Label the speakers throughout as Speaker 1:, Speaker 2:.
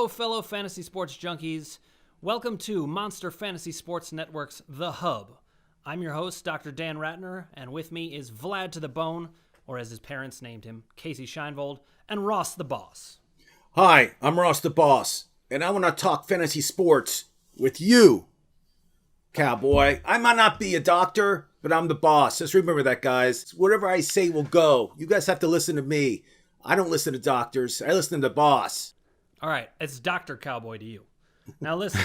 Speaker 1: Hello, fellow fantasy sports junkies. Welcome to Monster Fantasy Sports Network's The Hub. I'm your host, Dr. Dan Ratner, and with me is Vlad to the Bone, or as his parents named him, Casey Scheinvold, and Ross the Boss.
Speaker 2: Hi, I'm Ross the Boss, and I want to talk fantasy sports with you, cowboy. I might not be a doctor, but I'm the boss. Just remember that, guys. Whatever I say will go. You guys have to listen to me. I don't listen to doctors. I listen to the boss.
Speaker 1: All right, it's Dr. Cowboy to you. Now listen,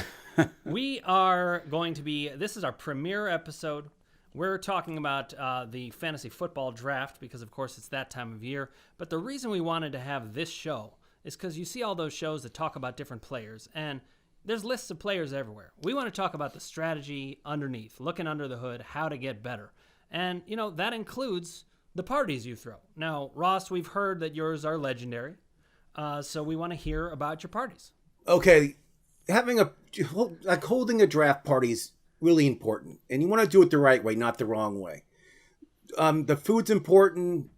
Speaker 1: we are going to be, this is our premiere episode. We're talking about the fantasy football draft because, of course, it's that time of year. But the reason we wanted to have this show is because you see all those shows that talk about different players, and there's lists of players everywhere. We want to talk about the strategy underneath, looking under the hood, how to get better. And, you know, that includes the parties you throw. Now, Ross, we've heard that yours are legendary. So we want to hear about your parties.
Speaker 2: Okay, holding a draft party is really important, and you want to do it the right way, not the wrong way. The food's important.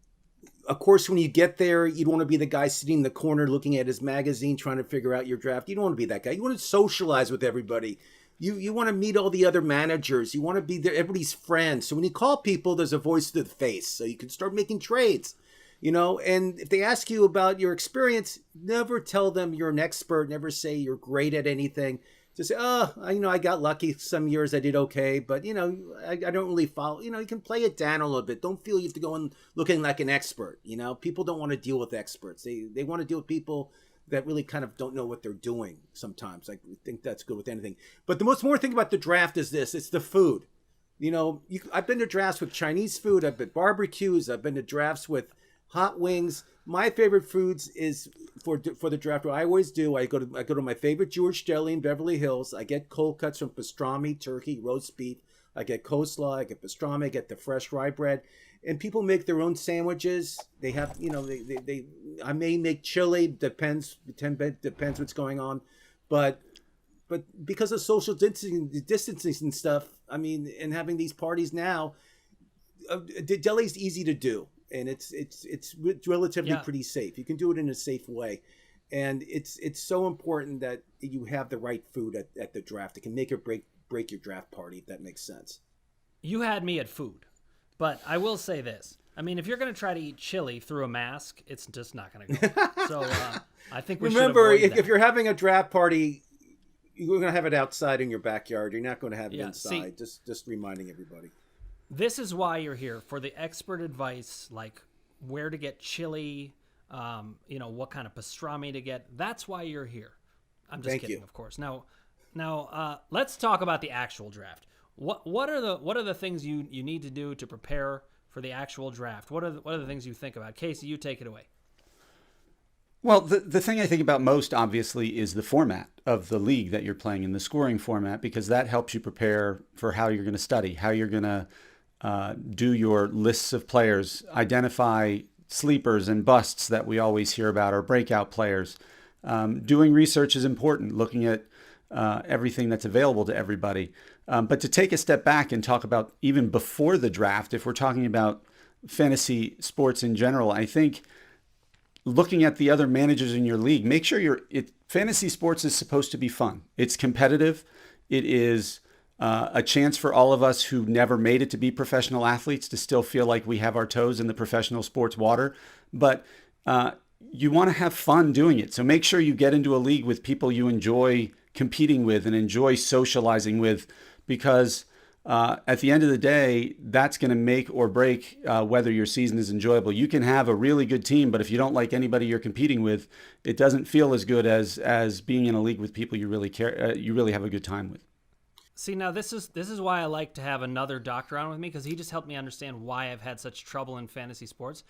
Speaker 2: Of course, when you get there, you don't want to be the guy sitting in the corner looking at his magazine trying to figure out your draft. You don't want to be that guy. You want to socialize with everybody. You want to meet all the other managers. You want to be there, everybody's friend. So when you call people, there's a voice to the face, so you can start making trades. You know, and if they ask you about your experience, never tell them you're an expert. Never say you're great at anything. Just say, I got lucky. Some years I did okay, but, I don't really follow. You can play it down a little bit. Don't feel you have to go in looking like an expert. People don't want to deal with experts. They want to deal with people that really kind of don't know what they're doing sometimes. I think that's good with anything. But the most important thing about the draft is this. It's the food. I've been to drafts with Chinese food. I've been barbecues. I've been to drafts with hot wings. My favorite foods is for the draft. What I always do, I go to my favorite Jewish deli in Beverly Hills. I get cold cuts from pastrami, turkey, roast beef. I get coleslaw. I get pastrami. I get the fresh rye bread. And people make their own sandwiches. They have, they I may make chili. Depends what's going on, but because of social distancing and stuff, I mean, and having these parties now, the deli's easy to do. And it's relatively pretty safe. You can do it in a safe way, and it's so important that you have the right food at the draft. It can make or break your draft party, if that makes sense.
Speaker 1: You had me at food, but I will say this. I mean, if you're going to try to eat chili through a mask, it's just not going to go. So I think we
Speaker 2: remember
Speaker 1: should avoid that.
Speaker 2: If you're having a draft party, you're going to have it outside in your backyard. You're not going to have it inside. Just reminding everybody.
Speaker 1: This is why you're here, for the expert advice, like where to get chili, what kind of pastrami to get. That's why you're here. I'm just kidding, of course. Now, let's talk about the actual draft. What are the things you need to do to prepare for the actual draft? What are the things you think about? Casey, you take it away.
Speaker 3: Well, the thing I think about most, obviously, is the format of the league that you're playing in, the scoring format, because that helps you prepare for how you're going to study, how you're going to do your lists of players, identify sleepers and busts that we always hear about, or breakout players. Doing research is important, looking at everything that's available to everybody. But to take a step back and talk about even before the draft, if we're talking about fantasy sports in general, I think looking at the other managers in your league, make sure fantasy sports is supposed to be fun. It's competitive. It is a chance for all of us who never made it to be professional athletes to still feel like we have our toes in the professional sports water. But you want to have fun doing it. So make sure you get into a league with people you enjoy competing with and enjoy socializing with, because at the end of the day, that's going to make or break whether your season is enjoyable. You can have a really good team, but if you don't like anybody you're competing with, it doesn't feel as good as being in a league with people you really have a good time with.
Speaker 1: See, now this is why I like to have another doctor on with me, because he just helped me understand why I've had such trouble in fantasy sports.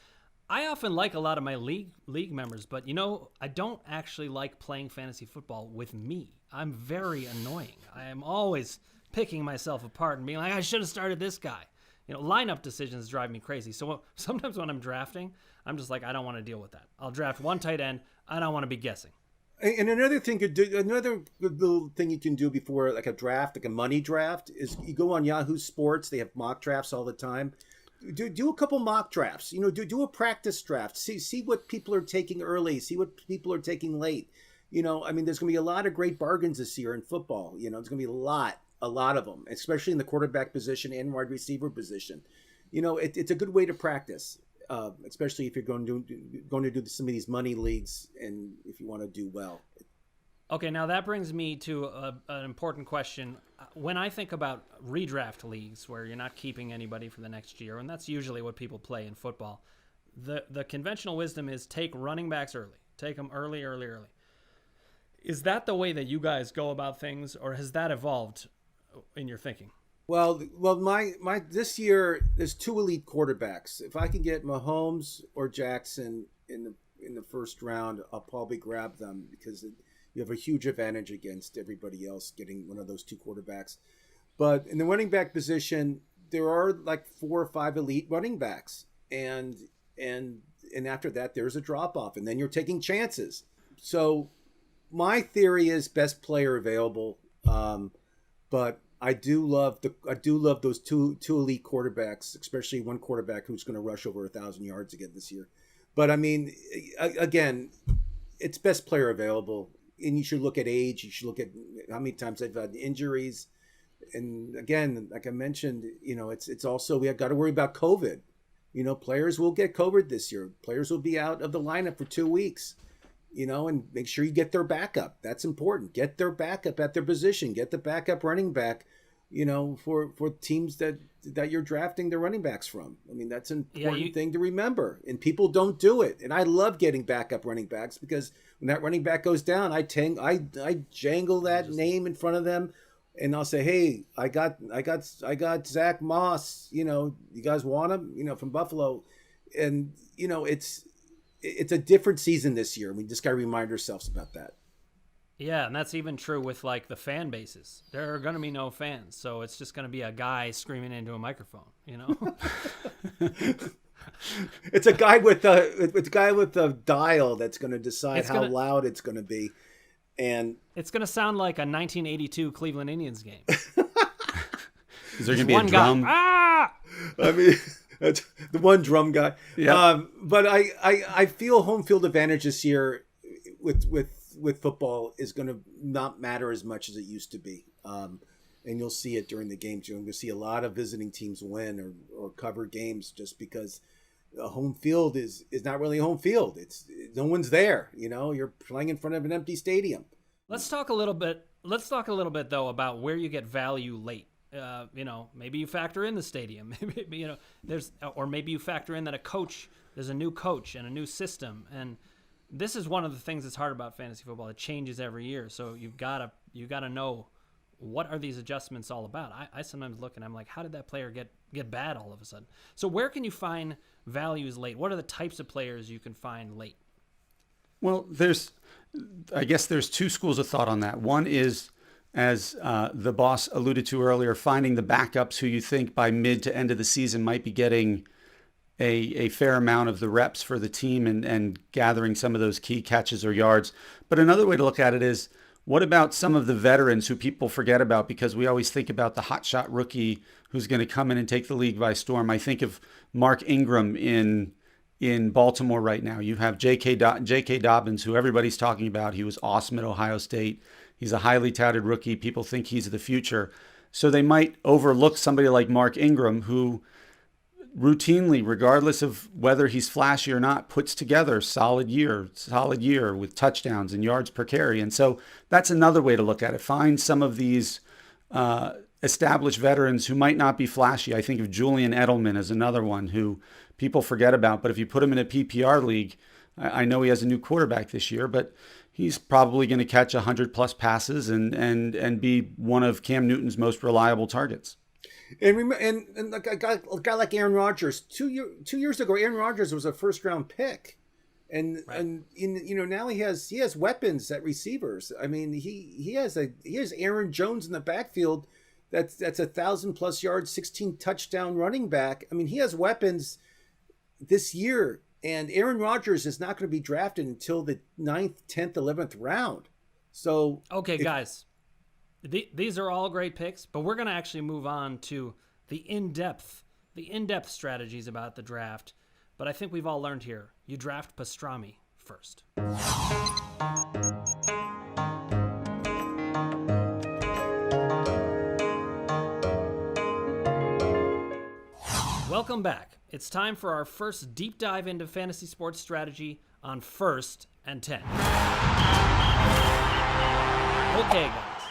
Speaker 1: I often like a lot of my league members, but I don't actually like playing fantasy football with me. I'm very annoying. I am always picking myself apart and being like, I should have started this guy. Lineup decisions drive me crazy. So sometimes when I'm drafting, I'm just like, I don't want to deal with that. I'll draft one tight end. I don't want to be guessing.
Speaker 2: And another good little thing you can do before like a draft, like a money draft, is you go on Yahoo Sports. They have mock drafts all the time. Do a couple mock drafts. Do a practice draft. See what people are taking early. See what people are taking late. I mean, there's going to be a lot of great bargains this year in football. There's going to be a lot of them, especially in the quarterback position and wide receiver position. It's a good way to practice, especially if you're going to do some of these money leagues and if you want to do well.
Speaker 1: Okay, now that brings me to an important question. When I think about redraft leagues where you're not keeping anybody for the next year, and that's usually what people play in football, the conventional wisdom is take running backs early. Take them early. Is that the way that you guys go about things, or has that evolved in your thinking?
Speaker 2: Well, my this year there's 2 elite quarterbacks. If I can get Mahomes or Jackson in the first round, I'll probably grab them because you have a huge advantage against everybody else getting one of those 2 quarterbacks. But in the running back position, there are like 4 or 5 elite running backs, and after that there's a drop off, and then you're taking chances. So my theory is best player available, but I do love those two elite quarterbacks, especially one quarterback who's going to rush over 1,000 yards again this year. But I mean, again, it's best player available, and you should look at age. You should look at how many times they've had injuries, and again, like I mentioned, it's also we have got to worry about COVID. Players will get COVID this year. Players will be out of the lineup for 2 weeks. And make sure you get their backup. That's important. Get their backup at their position. Get the backup running back, for teams that you're drafting their running backs from. I mean, that's an important thing to remember. And people don't do it. And I love getting backup running backs because when that running back goes down, I jangle that name in front of them, and I'll say, "Hey, I got Zach Moss. You guys want him? From Buffalo." And it's a different season this year. We just got to remind ourselves about that.
Speaker 1: Yeah, and that's even true with like the fan bases. There are going to be no fans, so it's just going to be a guy screaming into a microphone.
Speaker 2: It's a guy with a dial that's going to decide how loud it's going to be, and
Speaker 1: it's going to sound like a 1982 Cleveland Indians game.
Speaker 3: Is there going to be one a drum?
Speaker 1: Guy, ah!
Speaker 2: I mean. That's the one drum guy.
Speaker 3: Yeah.
Speaker 2: But I feel home field advantage this year with football is going to not matter as much as it used to be. And you'll see it during the games. You'll see a lot of visiting teams win or cover games just because a home field is not really a home field. It's no one's there. You're playing in front of an empty stadium.
Speaker 1: Let's talk a little bit though about where you get value late. Maybe you factor in the stadium. Maybe maybe you factor in that there's a new coach and a new system. And this is one of the things that's hard about fantasy football. It changes every year, so you gotta know what are these adjustments all about. I sometimes look and I'm like, how did that player get bad all of a sudden? So where can you find values late? What are the types of players you can find late?
Speaker 3: Well, I guess there's 2 schools of thought on that. One is, as the boss alluded to earlier, finding the backups who you think by mid to end of the season might be getting a fair amount of the reps for the team and gathering some of those key catches or yards. But another way to look at it is, what about some of the veterans who people forget about because we always think about the hotshot rookie who's going to come in and take the league by storm? I think of Mark Ingram in Baltimore right now. You have J.K. Dobbins, who everybody's talking about. He was awesome at Ohio State. He's a highly touted rookie. People think he's the future. So they might overlook somebody like Mark Ingram, who routinely, regardless of whether he's flashy or not, puts together solid year with touchdowns and yards per carry. And so that's another way to look at it. Find some of these established veterans who might not be flashy. I think of Julian Edelman as another one who people forget about. But if you put him in a PPR league, I know he has a new quarterback this year, but he's probably going to catch 100+ passes and be one of Cam Newton's most reliable targets.
Speaker 2: And like a guy like Aaron Rodgers, 2 years ago, Aaron Rodgers was a first-round pick, and now he has weapons at receivers. I mean, he has Aaron Jones in the backfield. That's 1,000+ yards, 16 touchdown running back. I mean, he has weapons this year. And Aaron Rodgers is not going to be drafted until the 9th, 10th, 11th round. So
Speaker 1: okay, guys, these are all great picks, but we're going to actually move on to the in-depth strategies about the draft. But I think we've all learned here, you draft pastrami first. Welcome back. It's time for our first deep dive into fantasy sports strategy on 1st and 10. Okay, guys.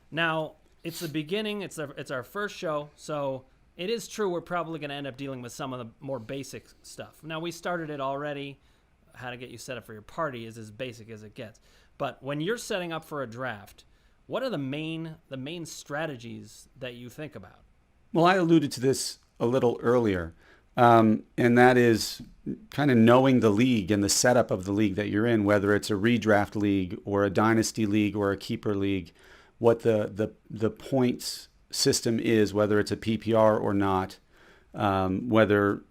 Speaker 1: Now, it's the beginning. It's our first show, so it is true we're probably going to end up dealing with some of the more basic stuff. Now, we started it already. How to get you set up for your party is as basic as it gets. But when you're setting up for a draft, what are the main strategies that you think about?
Speaker 3: Well, I alluded to this a little earlier, and that is kind of knowing the league and the setup of the league that you're in, whether it's a redraft league or a dynasty league or a keeper league, what the points system is, whether it's a PPR or not, whether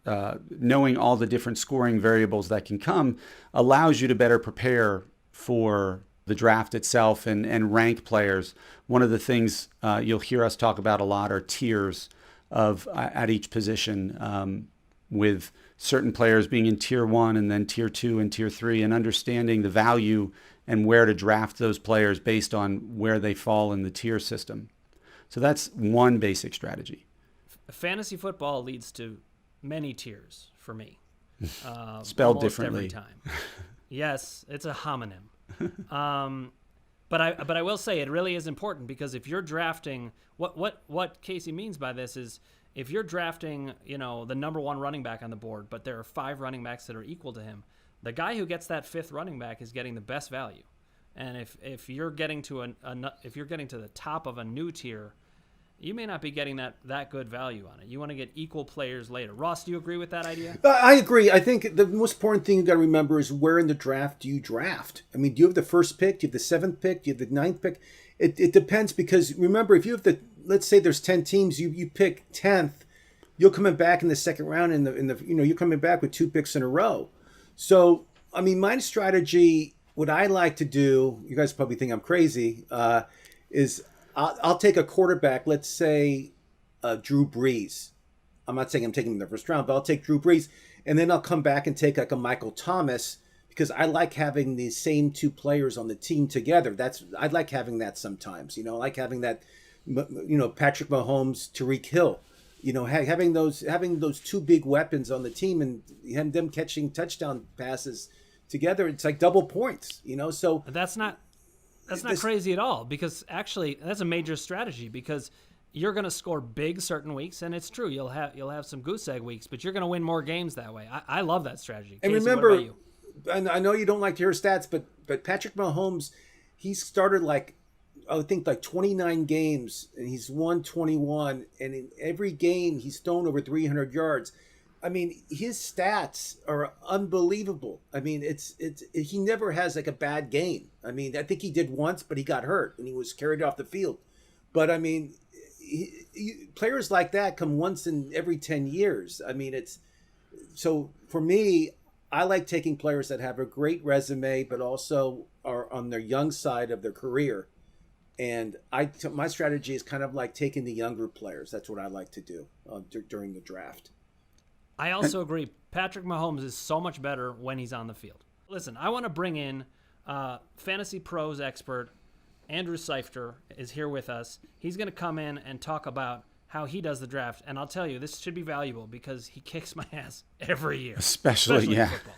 Speaker 3: knowing all the different scoring variables that can come allows you to better prepare for the draft itself and rank players. One of the things you'll hear us talk about a lot are tiers of at each position, with certain players being in tier 1 and then tier 2 and tier 3, and understanding the value and where to draft those players based on where they fall in the tier system. So that's one basic strategy.
Speaker 1: Fantasy football leads to many tiers for me.
Speaker 3: Spelled differently.
Speaker 1: Every time. Yes, it's a homonym. But I will say it really is important, because if you're drafting, what Casey means by this is if you're drafting, the number 1 running back on the board, but there are 5 running backs that are equal to him, the guy who gets that 5th running back is getting the best value. And if you're getting to the top of a new tier, you may not be getting that good value on it. You want to get equal players later. Ross, do you agree with that idea?
Speaker 2: I agree. I think the most important thing you got to remember is where in the draft do you draft? I mean, do you have the first pick? Do you have the 7th pick? Do you have the 9th pick? It depends, because remember, if you have let's say there's 10 teams, you pick 10th, you're coming back in the second round you're coming back with 2 picks in a row. So, I mean, my strategy, what I like to do, you guys probably think I'm crazy, is I'll take a quarterback, let's say Drew Brees. I'm not saying I'm taking him in the first round, but I'll take Drew Brees, and then I'll come back and take like a Michael Thomas, because I like having the same 2 players on the team together. I like having that sometimes. I like having that, Patrick Mahomes, Tyreek Hill. Having those 2 big weapons on the team and them catching touchdown passes together, it's like double points. So
Speaker 1: That's not crazy at all, because actually that's a major strategy, because you're going to score big certain weeks, and it's true you'll have some goose egg weeks, but you're going to win more games that way. I love that strategy.
Speaker 2: And
Speaker 1: Casey,
Speaker 2: remember,
Speaker 1: what about you?
Speaker 2: I know you don't like to hear stats, but Patrick Mahomes, he started I think 29 games, and he's won 21, and in every game he's thrown over 300 yards. I mean, his stats are unbelievable. I mean, he never has like a bad game. I mean, I think he did once, but he got hurt and he was carried off the field. But I mean, players like that come once in every 10 years. I mean, so for me, I like taking players that have a great resume, but also are on their young side of their career. And my strategy is kind of like taking the younger players. That's what I like to do during the draft.
Speaker 1: I also agree. Patrick Mahomes is so much better when he's on the field. Listen, I want to bring in Fantasy Pros expert Andrew Seifter is here with us. He's going to come in and talk about how he does the draft. And I'll tell you, this should be valuable because he kicks my ass every year.
Speaker 3: Especially
Speaker 1: in football.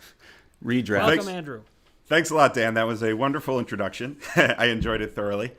Speaker 3: Redraft.
Speaker 1: Welcome, Andrew.
Speaker 4: Thanks a lot, Dan. That was a wonderful introduction. I enjoyed it thoroughly.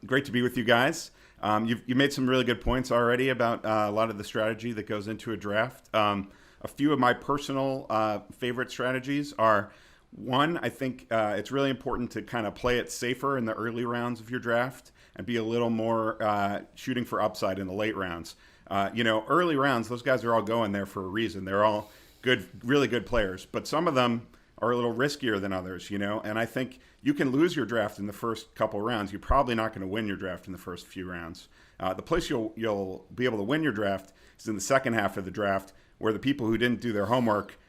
Speaker 4: Great to be with you guys. You made some really good points already about a lot of the strategy that goes into a draft. A few of my personal favorite strategies are, one, I think it's really important to kind of play it safer in the early rounds of your draft and be a little more shooting for upside in the late rounds. Early rounds, those guys are all going there for a reason. They're all good, really good players, but some of them are a little riskier than others, and I think you can lose your draft in the first couple rounds. You're probably not going to win your draft in the first few rounds. The place you'll be able to win your draft is in the second half of the draft, where the people who didn't do their homework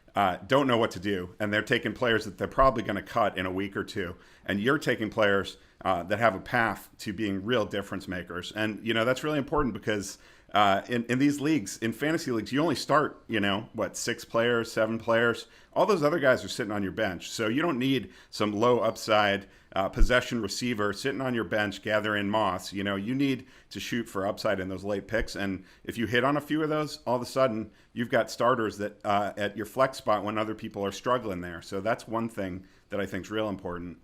Speaker 4: don't know what to do, and they're taking players that they're probably going to cut in a week or two, and you're taking players that have a path to being real difference makers. And that's really important because in these leagues, in fantasy leagues, you only start, 6 players, 7 players. All those other guys are sitting on your bench. So you don't need some low upside possession receiver sitting on your bench gathering moss. You need to shoot for upside in those late picks. And if you hit on a few of those, all of a sudden you've got starters that at your flex spot when other people are struggling there. So that's one thing that I think is real important.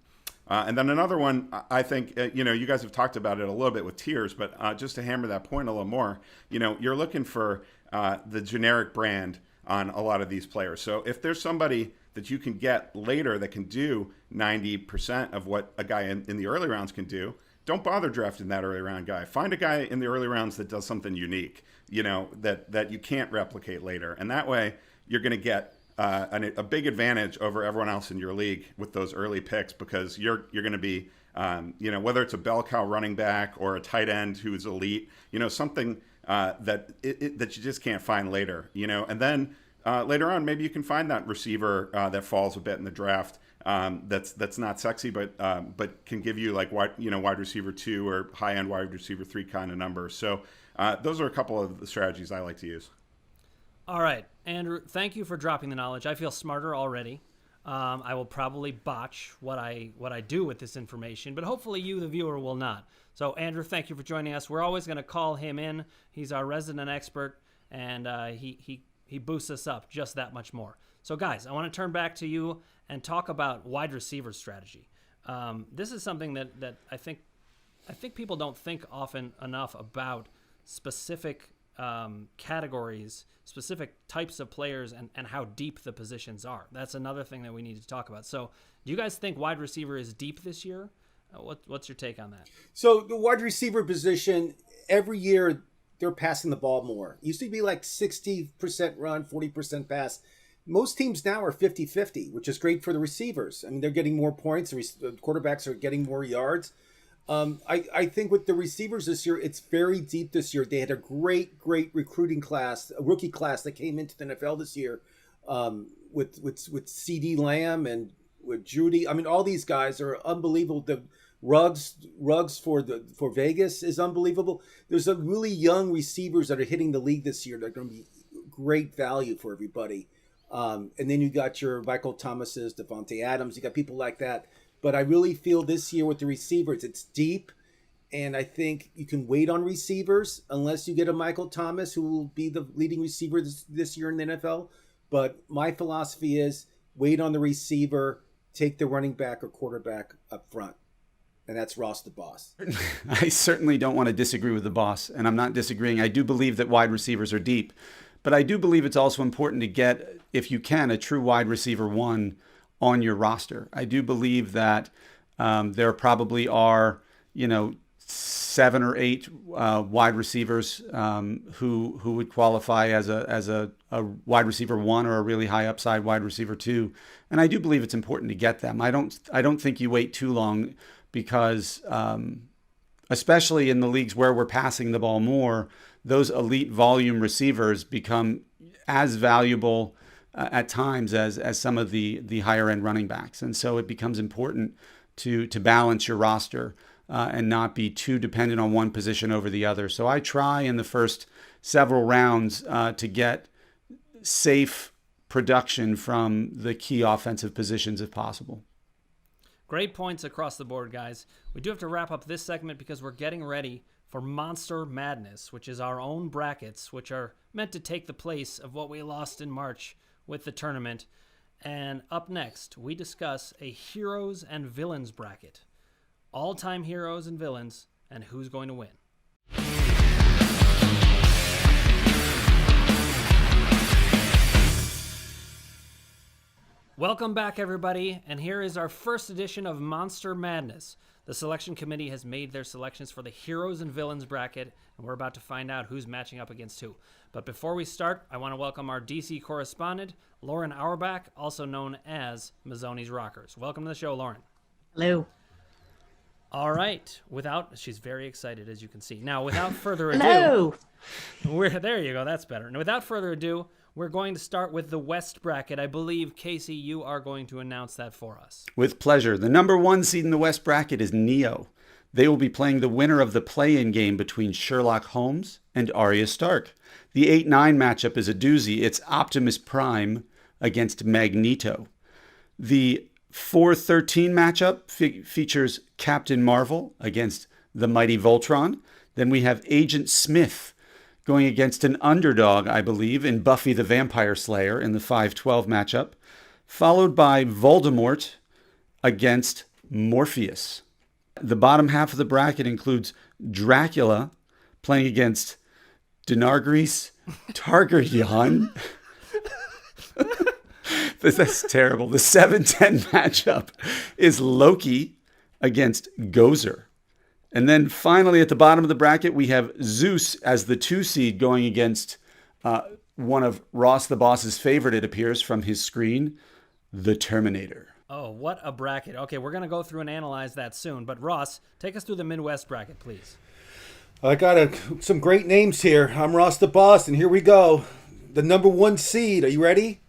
Speaker 4: And then another one, I think, you guys have talked about it a little bit with tiers, but just to hammer that point a little more, you're looking for the generic brand on a lot of these players. So if there's somebody that you can get later that can do 90% of what a guy in the early rounds can do, don't bother drafting that early round guy. Find a guy in the early rounds that does something unique, that you can't replicate later. And that way you're going to get a big advantage over everyone else in your league with those early picks, because you're going to be, whether it's a bell cow running back or a tight end who is elite, something that you just can't find later, and then later on, maybe you can find that receiver that falls a bit in the draft. That's not sexy, but can give you like wide receiver 2 or high end wide receiver 3 kind of numbers. So those are a couple of the strategies I like to use.
Speaker 1: All right, Andrew, thank you for dropping the knowledge. I feel smarter already. I will probably botch what I do with this information, but hopefully you, the viewer, will not. So, Andrew, thank you for joining us. We're always going to call him in. He's our resident expert, and he boosts us up just that much more. So, guys, I want to turn back to you and talk about wide receiver strategy. This is something that I think people don't think often enough about specific categories, specific types of players, and how deep the positions are. That's another thing that we need to talk about. So do you guys think wide receiver is deep this year? What's your take on that?
Speaker 2: So the wide receiver position, every year they're passing the ball more. It used to be like 60% run, 40% pass. Most teams now are 50-50, which is great for the receivers. I mean, they're getting more points. The quarterbacks are getting more yards. I think with the receivers this year, it's very deep this year. They had a great recruiting class, a rookie class that came into the NFL this year, with CD Lamb and with Judy. I mean, all these guys are unbelievable. The Ruggs for Vegas is unbelievable. There's a really young receivers that are hitting the league this year. They're going to be great value for everybody. And then you got your Michael Thomases, Devontae Adams. You got people like that. But I really feel this year with the receivers, it's deep. And I think you can wait on receivers unless you get a Michael Thomas, who will be the leading receiver this year in the NFL. But my philosophy is wait on the receiver, take the running back or quarterback up front. And that's Ross the boss.
Speaker 3: I certainly don't want to disagree with the boss, and I'm not disagreeing. I do believe that wide receivers are deep. But I do believe it's also important to get, if you can, a true wide receiver 1 on your roster. I do believe that there probably are, 7 or 8 wide receivers who would qualify as a wide receiver 1 or a really high upside wide receiver 2. And I do believe it's important to get them. I don't think you wait too long, because especially in the leagues where we're passing the ball more, those elite volume receivers become as valuable at times as some of the higher end running backs. And so it becomes important to balance your roster and not be too dependent on one position over the other. So I try in the first several rounds to get safe production from the key offensive positions if possible.
Speaker 1: Great points across the board, guys. We do have to wrap up this segment because we're getting ready for Monster Madness, which is our own brackets, which are meant to take the place of what we lost in March with the tournament. And up next, we discuss a heroes and villains bracket. All-time heroes and villains, and who's going to win. Welcome back, everybody, and here is our first edition of Monster Madness. The selection committee has made their selections for the heroes and villains bracket, and we're about to find out who's matching up against who. But before we start, I want to welcome our DC correspondent, Lauren Auerbach, also known as Mazzoni's Rockers. Welcome to the show, Lauren.
Speaker 5: Hello.
Speaker 1: All right. She's very excited, as you can see. Now, without further ado,
Speaker 5: Hello.
Speaker 1: There you go. That's better. And without further ado, we're going to start with the West bracket. I believe, Casey, you are going to announce that for us.
Speaker 3: With pleasure. The number 1 seed in the West bracket is Neo. They will be playing the winner of the play-in game between Sherlock Holmes and Arya Stark. The 8-9 matchup is a doozy. It's Optimus Prime against Magneto. The 4-13 matchup features Captain Marvel against the mighty Voltron. Then we have Agent Smith going against an underdog, I believe, in Buffy the Vampire Slayer in the 5-12 matchup, followed by Voldemort against Morpheus. The bottom half of the bracket includes Dracula playing against Denargris Targaryen. That's terrible. The 7-10 matchup is Loki against Gozer. And then finally at the bottom of the bracket, we have Zeus as the 2 seed going against one of Ross the Boss's favorite, it appears, from his screen, the Terminator.
Speaker 1: Oh, what a bracket. Okay, we're going to go through and analyze that soon. But Ross, take us through the Midwest bracket, please.
Speaker 2: I got some great names here. I'm Ross the Boss, and here we go. The number 1 seed. Are you ready?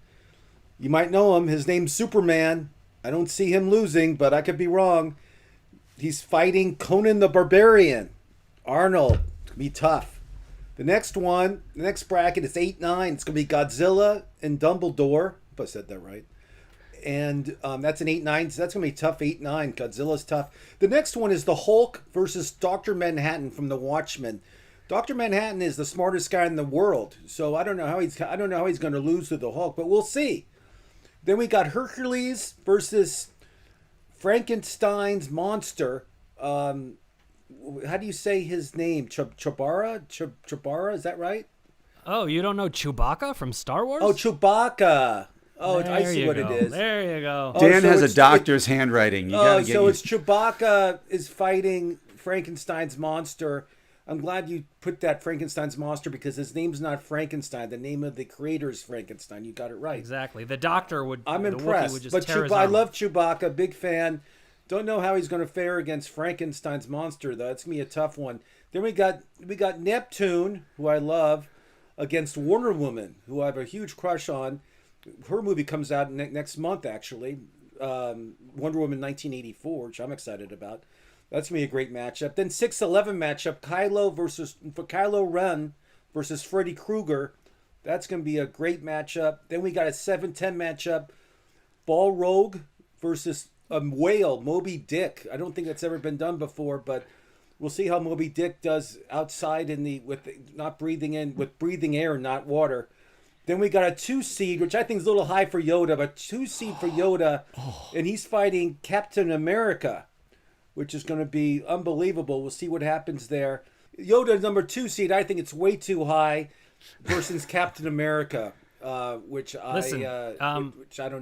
Speaker 2: You might know him. His name's Superman. I don't see him losing, but I could be wrong. He's fighting Conan the Barbarian. Arnold. It's going to be tough. The next bracket is 8-9. It's going to be Godzilla and Dumbledore. If I said that right. And that's an 8-9. So that's going to be tough 8-9. Godzilla's tough. The next one is the Hulk versus Dr. Manhattan from The Watchmen. Dr. Manhattan is the smartest guy in the world. So I don't know how he's going to lose to the Hulk, but we'll see. Then we got Hercules versus Frankenstein's monster. How do you say his name? Chubara? Is that right?
Speaker 1: Oh, you don't know Chewbacca from Star Wars?
Speaker 2: Oh, Chewbacca. Oh, I see what
Speaker 1: go.
Speaker 2: it is.
Speaker 1: There you go.
Speaker 3: Dan has a doctor's handwriting.
Speaker 2: It's Chewbacca is fighting Frankenstein's monster. I'm glad you put that Frankenstein's monster because his name's not Frankenstein. The name of the creator is Frankenstein. You got it right.
Speaker 1: Exactly. The doctor would.
Speaker 2: I'm
Speaker 1: the
Speaker 2: impressed.
Speaker 1: Would just
Speaker 2: but
Speaker 1: tear his
Speaker 2: I
Speaker 1: arm.
Speaker 2: love Chewbacca. Big fan. Don't know how he's going to fare against Frankenstein's monster though. It's gonna be a tough one. Then we got Neptune, who I love, against Wonder Woman, who I have a huge crush on. Her movie comes out next month, actually. Wonder Woman 1984, which I'm excited about. That's going to be a great matchup. Then 6-11 matchup, Kylo Ren versus Freddy Krueger. That's going to be a great matchup. Then we got a 7-10 matchup, Balrog versus a whale, Moby Dick. I don't think that's ever been done before, but we'll see how Moby Dick does outside with breathing air, not water. Then we got a 2 seed, which I think is a little high for Yoda, but 2 seed for Yoda, and he's fighting Captain America, which is going to be unbelievable. We'll see what happens there. Yoda, number 2 seed, I think it's way too high versus Captain America, which I don't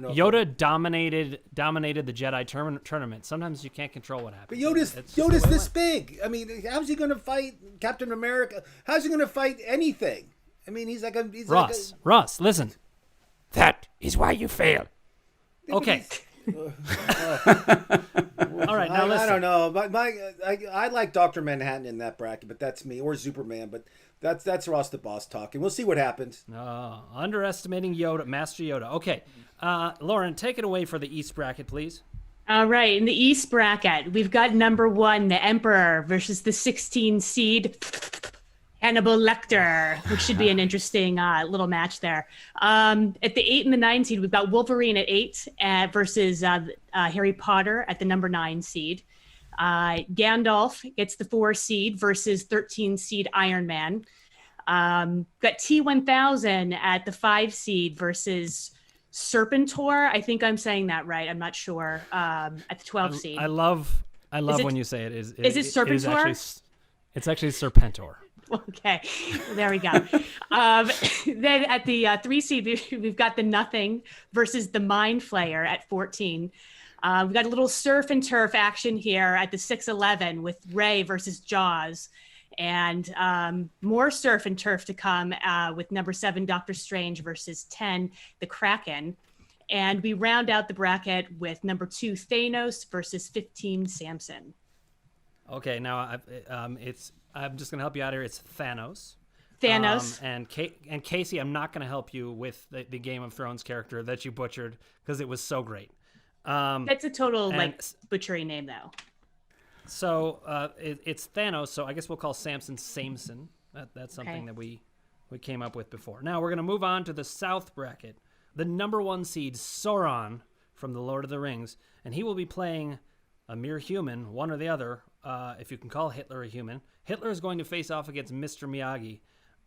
Speaker 2: know.
Speaker 1: Yoda dominated the Jedi tournament. Sometimes you can't control what happens.
Speaker 2: But Yoda's this big. I mean, how's he going to fight Captain America? How's he going to fight anything? I mean, he's like
Speaker 1: Ross, listen.
Speaker 5: That is why you fail.
Speaker 1: Okay. All right, now listen.
Speaker 2: I don't know. I like Dr. Manhattan in that bracket, but that's me, or Superman. But that's Ross the Boss talking. We'll see what happens.
Speaker 1: Underestimating Yoda, Master Yoda. Okay, Lauren, take it away for the East bracket, please.
Speaker 6: All right, in the East bracket, we've got number 1, the Emperor versus the 16 seed Hannibal Lecter, which should be an interesting little match there. At the 8 and the 9 seed, we've got Wolverine at 8 versus Harry Potter at the number 9 seed. Gandalf gets the 4 seed versus 13 seed Iron Man. Got T-1000 at the 5 seed versus Serpentor. I think I'm saying that right. I'm not sure. At the 12 seed.
Speaker 1: I love when you say it. Is it
Speaker 6: Serpentor?
Speaker 1: It's actually Serpentor.
Speaker 6: Okay, there we go. Then at the 3 seed, we've got the Nothing versus the Mind Flayer at 14. We've got a little surf and turf action here at the 6-11 with Ray versus Jaws. And more surf and turf to come with number 7, Doctor Strange versus 10, the Kraken. And we round out the bracket with number 2, Thanos versus 15, Samson.
Speaker 1: Okay, now I'm just going to help you out here. It's Thanos. And Casey, I'm not going to help you with the Game of Thrones character that you butchered because it was so great.
Speaker 6: That's a total butchering name, though.
Speaker 1: So it's Thanos. So I guess we'll call Samson Samson. That's something
Speaker 6: Okay.
Speaker 1: that we came up with before. Now we're going to move on to the South bracket. The number 1 seed, Sauron from The Lord of the Rings. And he will be playing a mere human, one or the other, if you can call Hitler a human. Hitler is going to face off against Mr. Miyagi.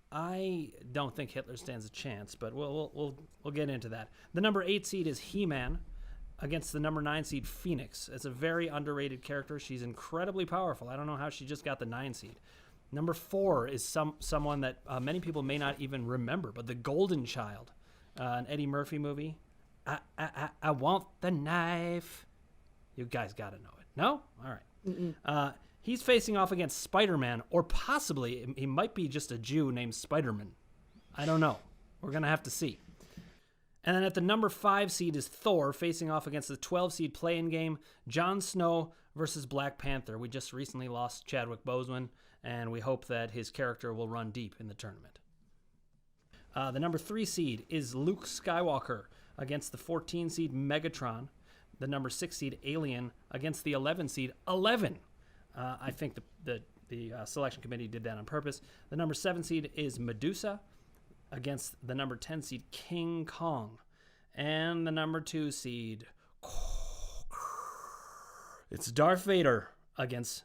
Speaker 1: I don't think Hitler stands a chance, but we'll get into that. The number 8 seed is He-Man against the number 9 seed Phoenix. It's a very underrated character. She's incredibly powerful. I don't know how she just got the 9 seed. Number 4 is someone that many people may not even remember, but the Golden Child, an Eddie Murphy movie. I want the knife. You guys got to know it. No? All right. He's facing off against Spider-Man, or possibly he might be just a Jew named Spider-Man. I don't know. We're going to have to see. And then at the number 5 seed is Thor, facing off against the 12 seed play-in game, Jon Snow versus Black Panther. We just recently lost Chadwick Boseman, and we hope that his character will run deep in the tournament. The number 3 seed is Luke Skywalker against the 14 seed Megatron. The number 6 seed Alien against the 11 seed Eleven. I think the selection committee did that on purpose. The number 7 seed is Medusa against the number 10 seed King Kong. And the number 2 seed, it's Darth Vader against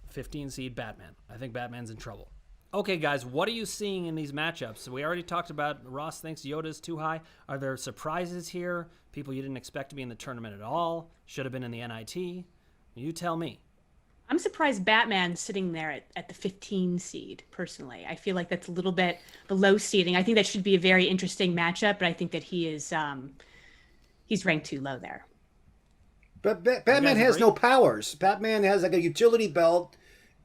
Speaker 1: 15 seed Batman. I think Batman's in trouble. Okay, guys, what are you seeing in these matchups? So we already talked about Ross thinks Yoda's too high. Are there surprises here? People you didn't expect to be in the tournament at all? Should have been in the NIT? You tell me.
Speaker 6: I'm surprised Batman's sitting there at the 15 seed, personally. I feel like that's a little bit below seeding. I think that should be a very interesting matchup, but I think that he's ranked too low there.
Speaker 2: But Batman has no powers. Batman has like a utility belt,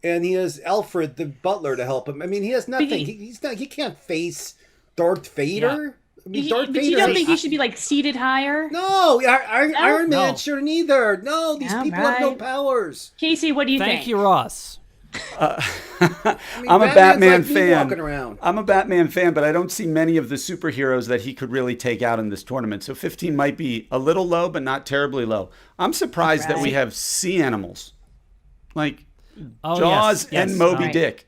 Speaker 2: and he has Alfred, the butler, to help him. I mean, he has nothing. He can't face Darth Vader. I mean, Darth
Speaker 6: But
Speaker 2: Vader.
Speaker 6: you don't think he should be like seated higher?
Speaker 2: No, Iron Man
Speaker 1: No.
Speaker 2: shouldn't either. No, these people have no
Speaker 6: right.
Speaker 2: powers.
Speaker 6: Casey, what do you think?
Speaker 1: Thank you, Ross.
Speaker 2: I mean,
Speaker 3: I'm a
Speaker 2: Batman's
Speaker 3: Batman
Speaker 2: like me
Speaker 3: fan.
Speaker 2: walking around.
Speaker 3: I'm a Batman fan, but I don't see many of the superheroes that he could really take out in this tournament. So 15 might be a little low, but not terribly low. I'm surprised that we
Speaker 6: Right.
Speaker 3: have sea animals like
Speaker 1: Oh,
Speaker 3: Jaws
Speaker 1: yes,
Speaker 3: and Moby
Speaker 6: right.
Speaker 3: Dick.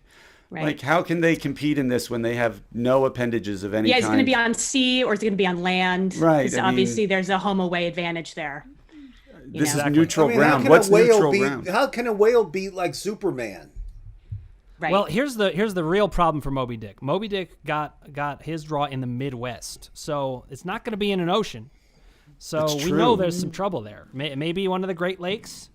Speaker 6: Right.
Speaker 3: Like, how can they compete in this when they have no appendages of any
Speaker 6: Yeah,
Speaker 3: kind?
Speaker 6: is it going to be on sea or is it going to be on land?
Speaker 3: Right,
Speaker 6: Because
Speaker 3: I mean-
Speaker 6: obviously there's a home away advantage there.
Speaker 3: This is
Speaker 1: Exactly.
Speaker 3: neutral
Speaker 2: I mean,
Speaker 3: ground. What's neutral ground?
Speaker 2: How can a whale beat like Superman?
Speaker 6: Right.
Speaker 1: Well, here's the real problem for Moby Dick. Moby Dick got his draw in the Midwest, so it's not going to be in an ocean. So
Speaker 3: That's
Speaker 1: we know
Speaker 3: true.
Speaker 1: there's some trouble there. Maybe one of the Great Lakes.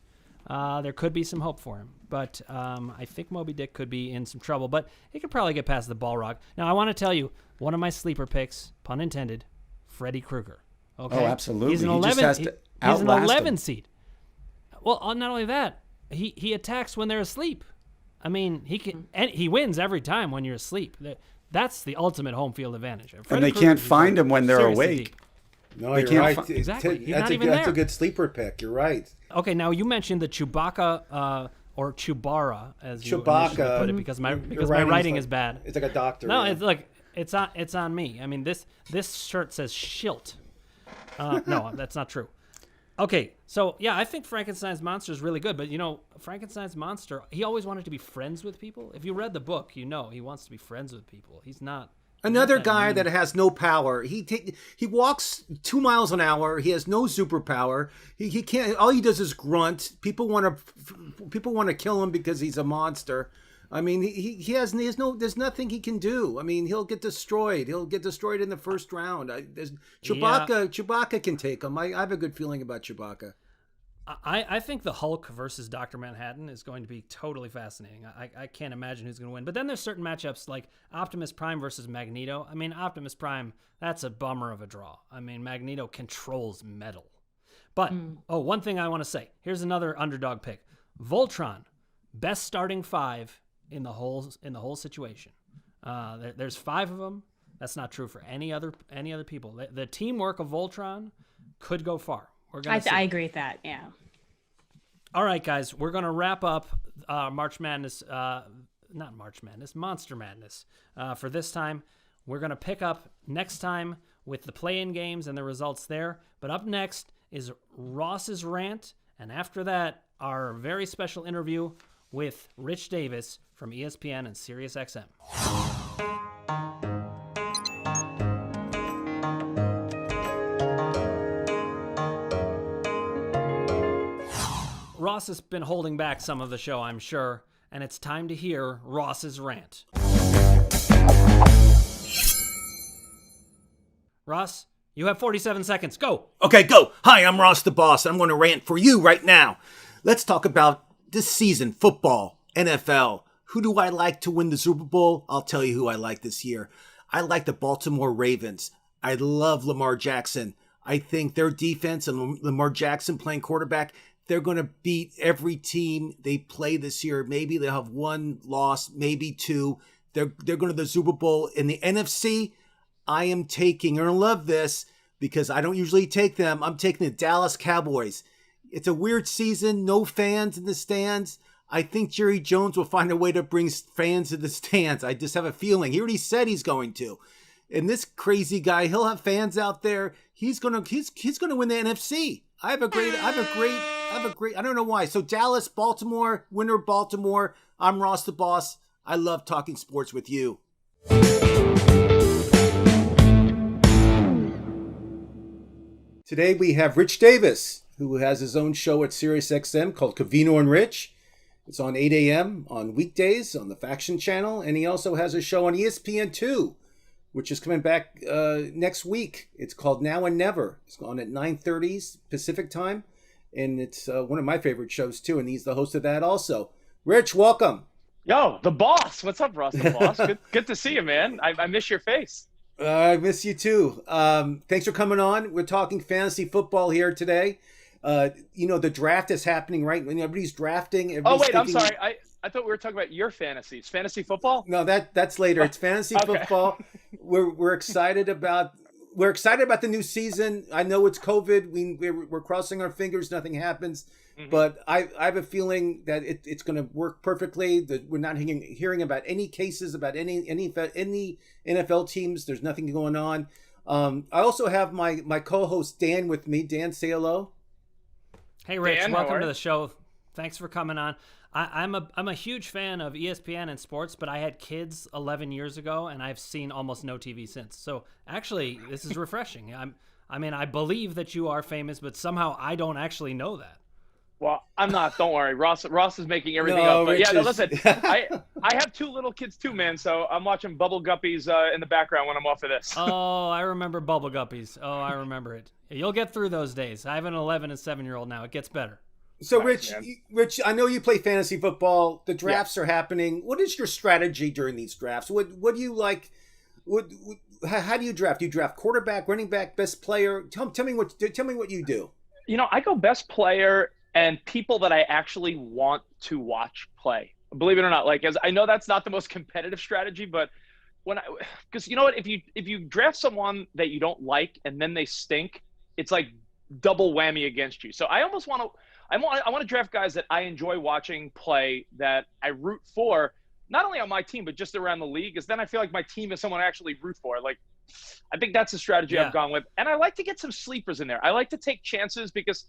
Speaker 1: There could be some hope for him, but I think Moby Dick could be in some trouble. But he could probably get past the Balrog. Now, I want to tell you one of my sleeper picks, pun intended, Freddy Krueger. Okay?
Speaker 3: Oh, absolutely.
Speaker 1: He's an
Speaker 3: He just
Speaker 1: 11.
Speaker 3: has to
Speaker 1: He's an
Speaker 3: outlast
Speaker 1: 11
Speaker 3: them.
Speaker 1: seed. Well, not only that, he attacks when they're asleep. I mean, and he wins every time when you're asleep. That's the ultimate home field advantage.
Speaker 3: And
Speaker 1: Freddy
Speaker 3: they
Speaker 1: Krueger
Speaker 3: can't
Speaker 1: is
Speaker 3: find him when they're
Speaker 1: seriously
Speaker 3: awake.
Speaker 1: deep.
Speaker 2: No,
Speaker 3: They
Speaker 2: you're
Speaker 3: can't
Speaker 2: right.
Speaker 3: fi-
Speaker 1: Exactly. He's
Speaker 2: That's
Speaker 1: not
Speaker 2: a
Speaker 1: even
Speaker 2: that's
Speaker 1: there.
Speaker 2: a good sleeper pick. You're right.
Speaker 1: Okay, now you mentioned the Chewbacca or Chewbara, as you
Speaker 2: Chewbacca.
Speaker 1: initially put it, because my
Speaker 2: Your
Speaker 1: writing
Speaker 2: writing's
Speaker 1: is bad.
Speaker 2: It's like a doctor.
Speaker 1: No,
Speaker 2: yeah.
Speaker 1: it's like it's on me. I mean, this shirt says Schilt. No, that's not true. Okay, so yeah, I think Frankenstein's monster is really good, but Frankenstein's monster, he always wanted to be friends with people. If you read the book, he wants to be friends with people. He's not.
Speaker 2: Another
Speaker 1: that
Speaker 2: guy
Speaker 1: mean.
Speaker 2: that has no power. He walks 2 miles an hour. He has no superpower. He can't. All he does is grunt. People want to kill him because he's a monster. I mean, there's nothing he can do. I mean, he'll get destroyed. He'll get destroyed in the first round. Chewbacca can take him. I have a good feeling about Chewbacca.
Speaker 1: I think the Hulk versus Dr. Manhattan is going to be totally fascinating. I can't imagine who's going to win. But then there's certain matchups like Optimus Prime versus Magneto. I mean, Optimus Prime, that's a bummer of a draw. I mean, Magneto controls metal. But, one thing I want to say. Here's another underdog pick. Voltron, best starting 5 in the whole situation. There's 5 of them. That's not true for any other people. The teamwork of Voltron could go far. We're gonna see.
Speaker 6: I agree with that. Yeah.
Speaker 1: All right, guys, we're going to wrap up March Madness, not March Madness, Monster Madness for this time. We're going to pick up next time with the play-in games and the results there. But up next is Ross's Rant And after that, our very special interview with Rich Davis from ESPN and SiriusXM. Ross has been holding back some of the show, I'm sure, and it's time to hear Ross's rant. Ross, you have 47 seconds. Go!
Speaker 2: Okay, go. Hi, I'm Ross the Boss. I'm going to rant for you right now. Let's talk about this season, football, NFL. Who do I like to win the Super Bowl? I'll tell you who I like this year. I like the Baltimore Ravens. I love Lamar Jackson. I think their defense and Lamar Jackson playing quarterback, they're going to beat every team they play this year. Maybe they'll have one loss, maybe two. They're going to the Super Bowl. In the NFC, I am taking, you're going to love this because I don't usually take them. I'm taking the Dallas Cowboys. It's a weird season, no fans in the stands. I think Jerry Jones will find a way to bring fans to the stands. I just have a feeling. He already said he's going to. And this crazy guy, he'll have fans out there. He's gonna win the NFC. I have a great, I don't know why. So Dallas, Baltimore, winner Baltimore. I'm Ross the Boss. I love talking sports with you. Today we have Rich Davis, who has his own show at SiriusXM called Covino and Rich. It's on 8 a.m. on weekdays on the Faction Channel. And he also has a show on ESPN2, which is coming back next week. It's called Now and Never. It's on at 9:30 Pacific time. And it's one of my favorite shows, too. And he's the host of that also. Rich, welcome.
Speaker 7: Yo, the boss. What's up, Ross the boss? Good to see you, man. I miss your face.
Speaker 2: I miss you, too. Thanks for coming on. We're talking fantasy football here today. The draft is happening right when everybody's drafting.
Speaker 7: I'm sorry. I thought we were talking about your fantasies. Fantasy football?
Speaker 2: No, that's later. It's fantasy football. We're excited about the new season. I know it's COVID. We're crossing our fingers. Nothing happens, but I have a feeling that it's going to work perfectly. That we're not hearing about any cases about any NFL teams. There's nothing going on. I also have my co-host Dan with me. Dan, say hello.
Speaker 1: Hey, Rich,
Speaker 7: Dan,
Speaker 1: welcome to the show. Thanks for coming on. I'm a huge fan of ESPN and sports, but I had kids 11 years ago, and I've seen almost no TV since. So actually, this is refreshing. I believe that you are famous, but somehow I don't actually know that.
Speaker 7: Well, I'm not. Don't worry. Ross is making everything up. But listen, I have two little kids too, man. So I'm watching Bubble Guppies in the background when I'm off of this.
Speaker 1: Oh, I remember Bubble Guppies. Oh, I remember it. You'll get through those days. I have an 11 and 7-year-old now. It gets better.
Speaker 2: So, Rich, I know you play fantasy football. The drafts are happening. What is your strategy during these drafts? What do you like? How do you draft? Do you draft quarterback, running back, best player? Tell me what you do.
Speaker 7: I go best player and people that I actually want to watch play. Believe it or not, as I know that's not the most competitive strategy, but because you know what, if you draft someone that you don't like and then they stink, it's like double whammy against you. So I almost want to draft guys that I enjoy watching play, that I root for, not only on my team, but just around the league, because then I feel like my team is someone I actually root for. I think that's the strategy I've gone with. And I like to get some sleepers in there. I like to take chances because,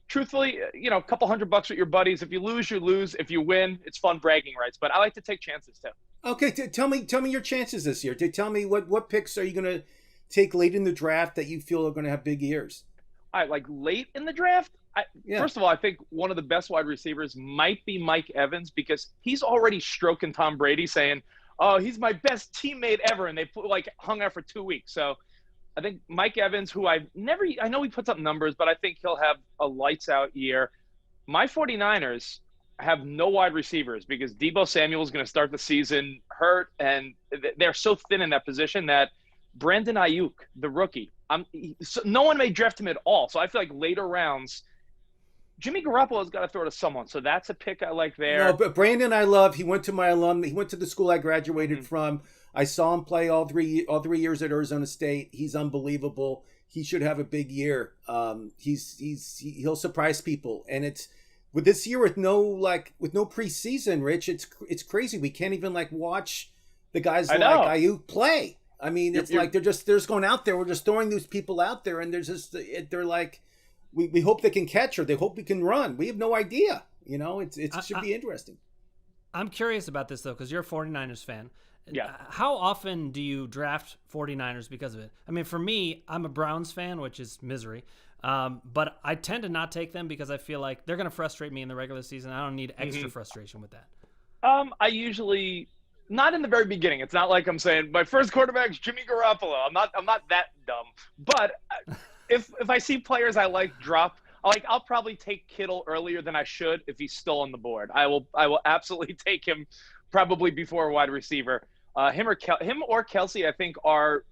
Speaker 7: truthfully, a couple $100 with your buddies. If you lose, you lose. If you win, it's fun bragging rights. But I like to take chances, too.
Speaker 2: Okay, tell me your chances this year. Tell me what picks are you going to take late in the draft that you feel are going to have big years?
Speaker 7: All right, late in the draft? First of all, I think one of the best wide receivers might be Mike Evans, because he's already stroking Tom Brady saying, oh, he's my best teammate ever. And they hung out for 2 weeks. So I think Mike Evans, who I know he puts up numbers, but I think he'll have a lights out year. My 49ers have no wide receivers because Deebo Samuel is going to start the season hurt. And they're so thin in that position that Brandon Ayuk, the rookie, no one may draft him at all. So I feel like later rounds, Jimmy Garoppolo's got to throw to someone. So that's a pick I like there.
Speaker 2: No, but Brandon I love. He went to my alum. He went to the school I graduated from. I saw him play all three years at Arizona State. He's unbelievable. He should have a big year. He'll surprise people. And it's with this year with no preseason, Rich, it's crazy. We can't even watch the guys like Ayuk play. I mean, it's they're just going out there. We're just throwing these people out there, and they're we hope they can catch or they hope we can run. We have no idea. You know, it should be interesting.
Speaker 1: I'm curious about this, though, because you're a 49ers fan.
Speaker 7: Yeah.
Speaker 1: How often do you draft 49ers because of it? I mean, for me, I'm a Browns fan, which is misery. But I tend to not take them because I feel like they're going to frustrate me in the regular season. I don't need extra frustration with that.
Speaker 7: I usually not in the very beginning. It's not like I'm saying my first quarterback's Jimmy Garoppolo. I'm not that dumb. But if I see players I like drop, I'll probably take Kittle earlier than I should if he's still on the board. I will absolutely take him probably before a wide receiver. Him or Kelsey, I think, are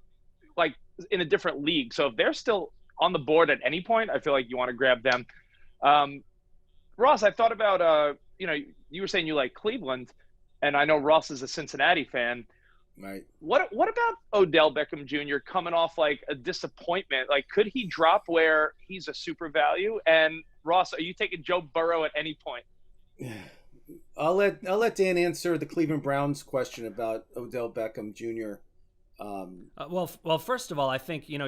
Speaker 7: like in a different league. So if they're still on the board at any point, I feel like you want to grab them. Ross, I thought about you were saying you like Cleveland, and I know Ross is a Cincinnati fan.
Speaker 2: Right.
Speaker 7: What about Odell Beckham Jr. coming off like a disappointment? Like, could he drop where he's a super value? And Ross, are you taking Joe Burrow at any point?
Speaker 2: I'll let Dan answer the Cleveland Browns question about Odell Beckham Jr.
Speaker 1: Well, first of all, I think you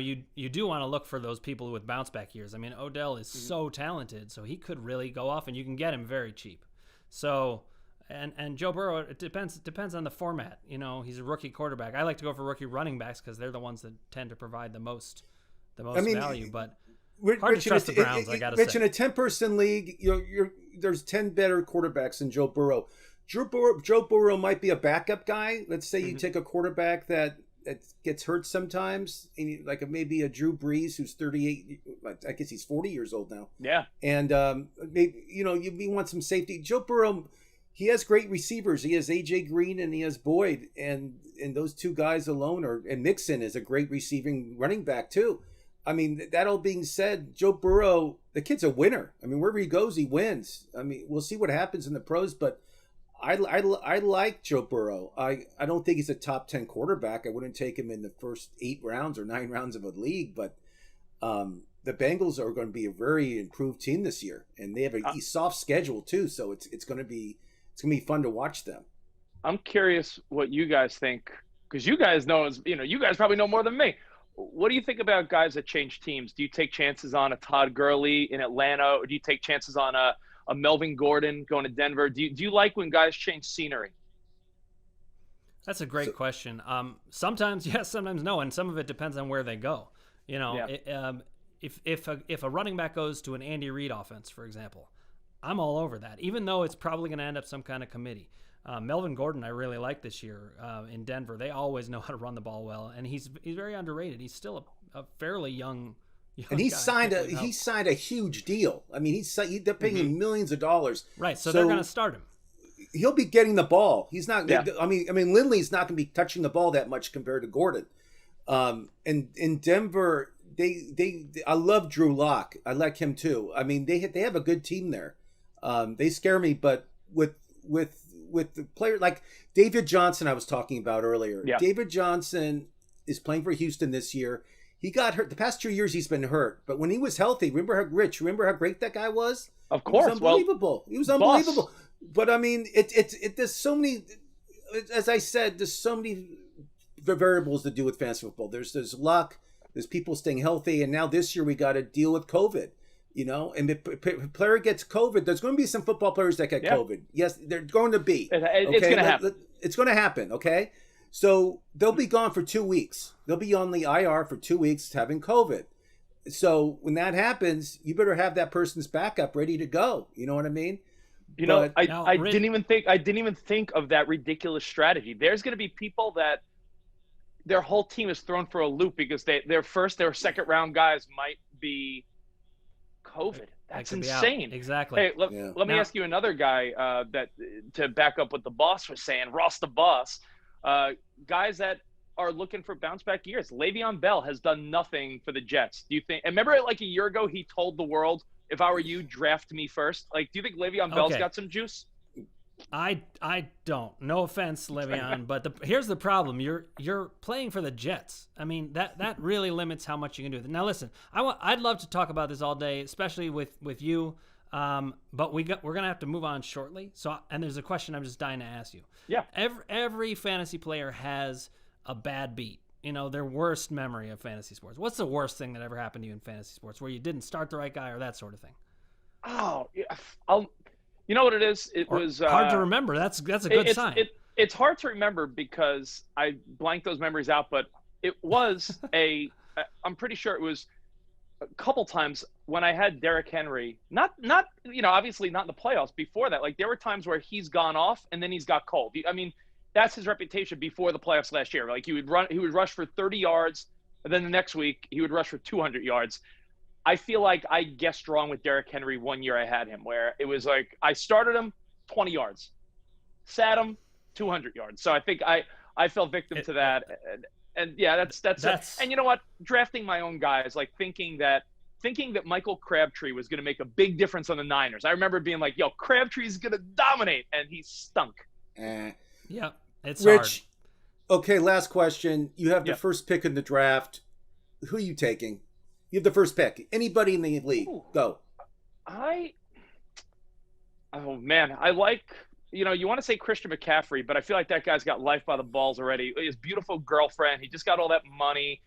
Speaker 1: do want to look for those people with bounce back years. I mean, Odell is so talented, so he could really go off, and you can get him very cheap. So, and Joe Burrow, it depends on the format. You know, he's a rookie quarterback. I like to go for rookie running backs because they're the ones that tend to provide the most value. But hard to trust the Browns. I gotta
Speaker 2: Rich,
Speaker 1: say,
Speaker 2: in a 10-person league, there's 10 better quarterbacks than Joe Burrow. Joe Burrow might be a backup guy. Let's say you take a quarterback that gets hurt sometimes, and like maybe a Drew Brees who's 38. I guess he's 40 years old now.
Speaker 7: Yeah.
Speaker 2: And maybe you want some safety. Joe Burrow, he has great receivers. He has AJ Green and he has Boyd, and those two guys alone and Mixon is a great receiving running back too. I mean, that all being said, Joe Burrow, the kid's a winner. I mean, wherever he goes, he wins. I mean, we'll see what happens in the pros, but I like Joe Burrow. I don't think he's a top 10 quarterback. I wouldn't take him in the first 8 rounds or 9 rounds of a league, but the Bengals are going to be a very improved team this year, and they have a soft schedule too, so it's going to be fun to watch them.
Speaker 7: I'm curious what you guys think, because you guys you guys probably know more than me. What do you think about guys that change teams? Do you take chances on a Todd Gurley in Atlanta, or do you take chances on a Melvin Gordon going to Denver? Do you like when guys change scenery?
Speaker 1: that's a great question. Sometimes yes, sometimes no, and some of it depends on where they go. You know, if a running back goes to an Andy Reid offense, for example, I'm all over that, even though it's probably going to end up some kind of committee. Melvin Gordon, I really like this year in Denver. They always know how to run the ball well, and he's very underrated. He's still a fairly young
Speaker 2: and he
Speaker 1: guy.
Speaker 2: signed a huge deal. I mean, they're paying him millions of dollars.
Speaker 1: Right, so they're going to start him.
Speaker 2: He'll be getting the ball. He's not.
Speaker 7: Yeah.
Speaker 2: I mean, Lindley's not going to be touching the ball that much compared to Gordon. And in Denver, I love Drew Lock. I like him too. I mean, they have a good team there. They scare me, but with the player like David Johnson, I was talking about earlier.
Speaker 7: Yeah.
Speaker 2: David Johnson is playing for Houston this year. He got hurt. The past 2 years, he's been hurt. But when he was healthy, remember how great that guy was?
Speaker 7: Of course.
Speaker 2: He was unbelievable. He was unbelievable.
Speaker 7: Boss.
Speaker 2: But I mean, there's so many, as I said, there's so many variables to do with fantasy football. There's luck, there's people staying healthy, and now this year we got to deal with COVID. You know, and if a player gets COVID, there's going to be some football players that get COVID. Yes, they're going to be.
Speaker 7: It's going to happen.
Speaker 2: It's going to happen. Okay, so they'll be gone for 2 weeks. They'll be on the IR for 2 weeks having COVID. So when that happens, you better have that person's backup ready to go. You know what I mean?
Speaker 7: You know, I didn't even think of that ridiculous strategy. There's going to be people that their whole team is thrown for a loop because their first or second round guys might be COVID. That's insane.
Speaker 1: Exactly.
Speaker 7: Hey, let me ask you another guy that to back up what the boss was saying, Ross the boss. Guys that are looking for bounce back years. Le'Veon Bell has done nothing for the Jets. Do you think? And remember, like a year ago, he told the world, "If I were you, draft me first." Like, do you think Le'Veon Bell's got some juice?
Speaker 1: I don't. No offense, Le'Veon, but here's the problem. You're playing for the Jets. I mean, that really limits how much you can do. Now, listen, I'd love to talk about this all day, especially with you. But we're gonna have to move on shortly. So, and there's a question I'm just dying to ask you.
Speaker 7: Yeah.
Speaker 1: Every fantasy player has a bad beat. their worst memory of fantasy sports. What's the worst thing that ever happened to you in fantasy sports where you didn't start the right guy or that sort of thing?
Speaker 7: Oh, yeah, you know what it is? It was
Speaker 1: hard to remember. That's a good sign.
Speaker 7: It's hard to remember because I blanked those memories out, but it was I'm pretty sure it was a couple times when I had Derrick Henry, not obviously not in the playoffs. Before that, like there were times where he's gone off and then he's got cold. I mean, that's his reputation before the playoffs last year. Like he would rush for 30 yards, and then the next week he would rush for 200 yards. I feel like I guessed wrong with Derrick Henry one year I had him, where it was like I started him 20 yards, sat him 200 yards. So I think I fell victim to that. And yeah, that's and you know what? Drafting my own guys, like thinking that Michael Crabtree was going to make a big difference on the Niners. I remember being like, yo, Crabtree's going to dominate, and he stunk.
Speaker 1: Yeah, it's
Speaker 2: Rich, hard. Okay, last question. You have the first pick in the draft. Who are you taking? You have the first pick. Anybody in the league.
Speaker 7: Ooh.
Speaker 2: Go.
Speaker 7: Oh, man. I like, you want to say Christian McCaffrey, but I feel like that guy's got life by the balls already. His beautiful girlfriend. He just got all that money.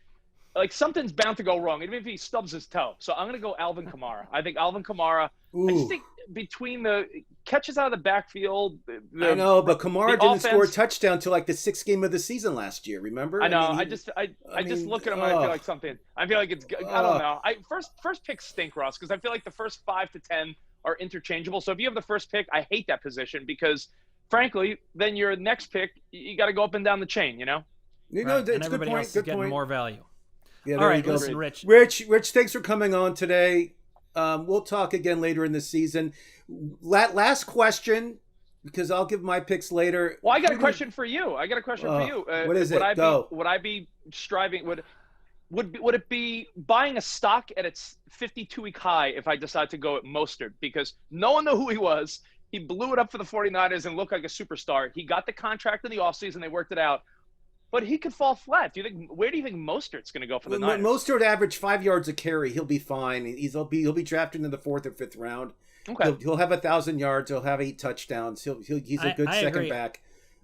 Speaker 7: Like, something's bound to go wrong, even if he stubs his toe. So I'm going to go Alvin Kamara. I think Alvin Kamara, I just think between the catches out of the backfield.
Speaker 2: I know, but Kamara didn't score a touchdown until like the 6th game of the season last year, remember?
Speaker 7: I know. I just look at him and I feel like something. I feel like it's, I don't know. First picks stink, Ross, because I feel like the first 5 to 10 are interchangeable. So if you have the first pick, I hate that position because, frankly, then your next pick, you got to go up and down the chain,
Speaker 2: You know,
Speaker 1: right.
Speaker 2: It's
Speaker 1: and
Speaker 2: a good
Speaker 1: everybody
Speaker 2: point.
Speaker 1: else is
Speaker 2: Good
Speaker 1: getting
Speaker 2: point.
Speaker 1: more value.
Speaker 2: Yeah,
Speaker 1: all right,
Speaker 2: you go.
Speaker 1: listen, Rich.
Speaker 2: Rich, thanks for coming on today. We'll talk again later in the season. Last question, because I'll give my picks later.
Speaker 7: Well, I got a question for you.
Speaker 2: What is it?
Speaker 7: Would I be striving? Would it be buying a stock at its 52-week high if I decide to go at Mostert? Because no one knew who he was. He blew it up for the 49ers and looked like a superstar. He got the contract in the offseason. They worked it out. But he could fall flat. Where do you think Mostert's going to go for the Niners?
Speaker 2: Mostert averaged 5 yards a carry. He'll be fine. He'll be drafted in the 4th or 5th round.
Speaker 7: Okay.
Speaker 2: He'll have 1,000 yards. He'll have 8 touchdowns. He's a good second
Speaker 1: agree.
Speaker 2: back.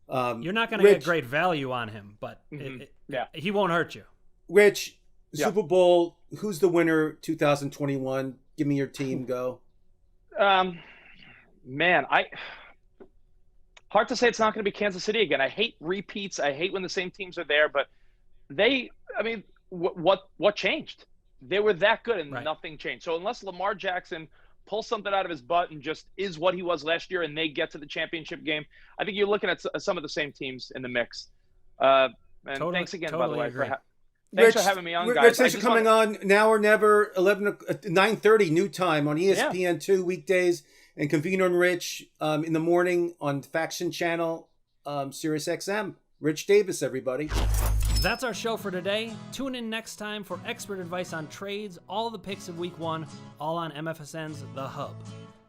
Speaker 1: You're not going to get great value on him, but he won't hurt you.
Speaker 2: Rich, Super Bowl. Who's the winner? 2021. Give me your team. Go.
Speaker 7: Man, hard to say it's not going to be Kansas City again. I hate repeats. I hate when the same teams are there, but what changed? They were that good and nothing changed. So unless Lamar Jackson pulls something out of his butt and just is what he was last year and they get to the championship game, I think you're looking at some of the same teams in the mix. Thanks again, by the way, thanks for having me on, guys.
Speaker 2: Rich, thanks for coming on. Now or never, 9:30 new time on ESPN2 weekdays. And Convino and Rich in the morning on Faction Channel, Sirius XM. Rich Davis, everybody.
Speaker 1: That's our show for today. Tune in next time for expert advice on trades, all the picks of Week 1, all on MFSN's The Hub.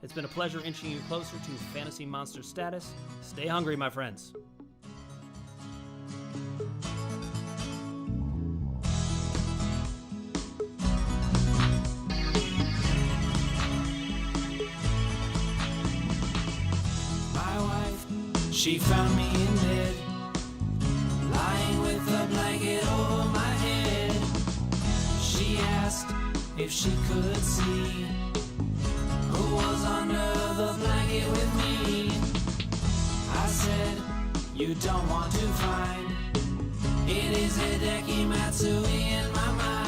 Speaker 1: It's been a pleasure inching you closer to Fantasy Monster status. Stay hungry, my friends.
Speaker 8: She found me in bed, lying with a blanket over my head. She asked if she could see who was under the blanket with me. I said, you don't want to find. It is Hideki Matsui in my mind.